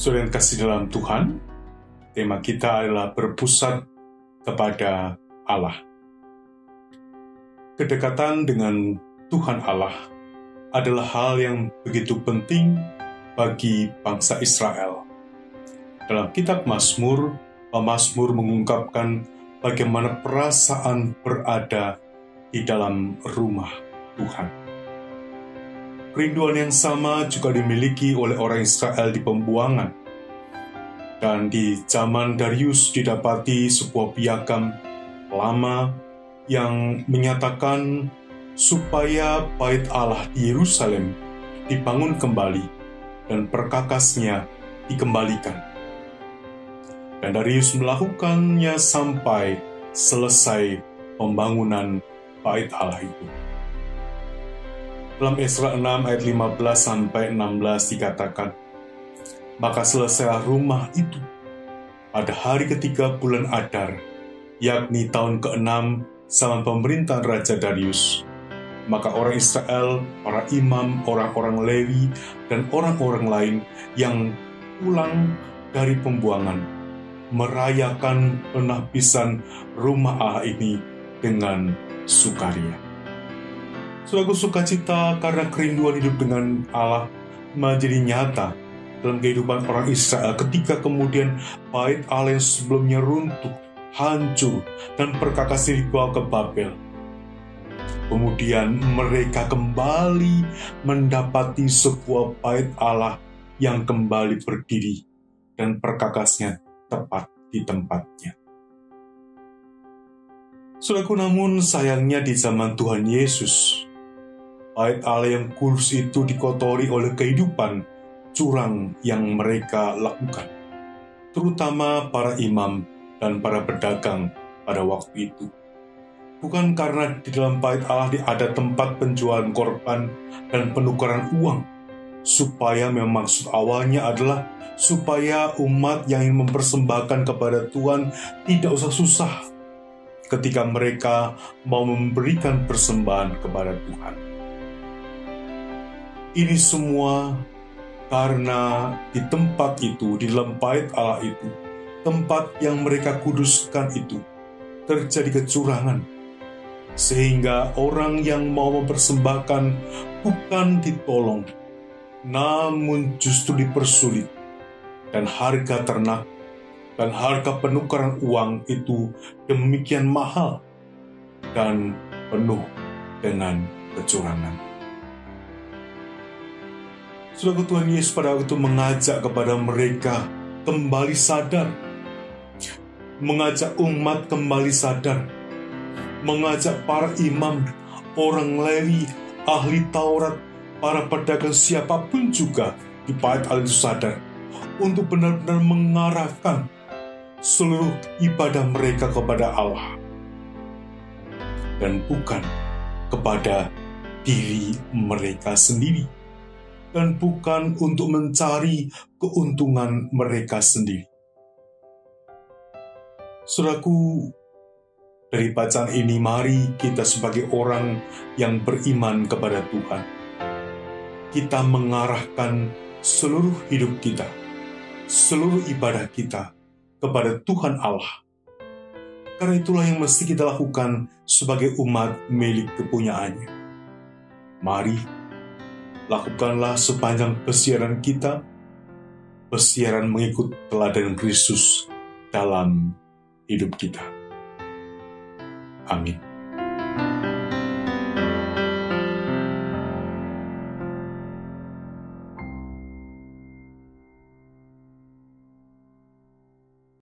Saudara yang kasih dalam Tuhan, tema kita adalah berpusat kepada Allah. Kedekatan dengan Tuhan Allah adalah hal yang begitu penting bagi bangsa Israel. Dalam kitab Mazmur, pemazmur mengungkapkan bagaimana perasaan berada di dalam rumah Tuhan. Kerinduan yang sama juga dimiliki oleh orang Israel di pembuangan. Dan di zaman Darius didapati sebuah piagam lama yang menyatakan supaya bait Allah di Yerusalem dibangun kembali dan perkakasnya dikembalikan. Dan Darius melakukannya sampai selesai pembangunan bait Allah itu. Dalam Esra 6 ayat 15-16 dikatakan, maka selesailah rumah itu pada hari ketiga bulan Adar, yakni tahun ke-6 zaman pemerintahan Raja Darius. Maka orang Israel, para imam, orang-orang Lewi, dan orang-orang lain yang pulang dari pembuangan merayakan penahbisan rumah Allah ini dengan sukaria. Saudaraku, sukacita karena kerinduan hidup dengan Allah menjadi nyata dalam kehidupan orang Israel ketika kemudian bait Allah yang sebelumnya runtuh, hancur, dan perkakasnya dibawa ke Babel. Kemudian mereka kembali mendapati sebuah bait Allah yang kembali berdiri dan perkakasnya tepat di tempatnya. Saudaraku, namun sayangnya di zaman Tuhan Yesus, bait Allah yang kudus itu dikotori oleh kehidupan curang yang mereka lakukan, terutama para imam dan para pedagang pada waktu itu. Bukan karena di dalam bait Allah ada tempat penjualan korban dan penukaran uang, supaya memang maksud awalnya adalah supaya umat yang ingin mempersembahkan kepada Tuhan tidak usah susah ketika mereka mau memberikan persembahan kepada Tuhan. Ini semua karena di tempat itu, di dalam bait Allah itu, tempat yang mereka kuduskan itu, terjadi kecurangan. Sehingga orang yang mau mempersembahkan bukan ditolong, namun justru dipersulit. Dan harga ternak dan harga penukaran uang itu demikian mahal dan penuh dengan kecurangan. Saudara, Tuhan Yesus pada waktu itu mengajak kepada mereka kembali sadar, mengajak umat kembali sadar, mengajak para imam, orang Lewi, ahli Taurat, para pedagang siapapun juga di bait Allah itu sadar untuk benar-benar mengarahkan seluruh ibadah mereka kepada Allah dan bukan kepada diri mereka sendiri, dan bukan untuk mencari keuntungan mereka sendiri. Saudaraku, dari bacaan ini mari kita sebagai orang yang beriman kepada Tuhan, kita mengarahkan seluruh hidup kita, seluruh ibadah kita kepada Tuhan Allah. Karena itulah yang mesti kita lakukan sebagai umat milik kepunyaannya. Mari lakukanlah sepanjang persiaran kita, persiaran mengikut teladan Kristus dalam hidup kita. Amin.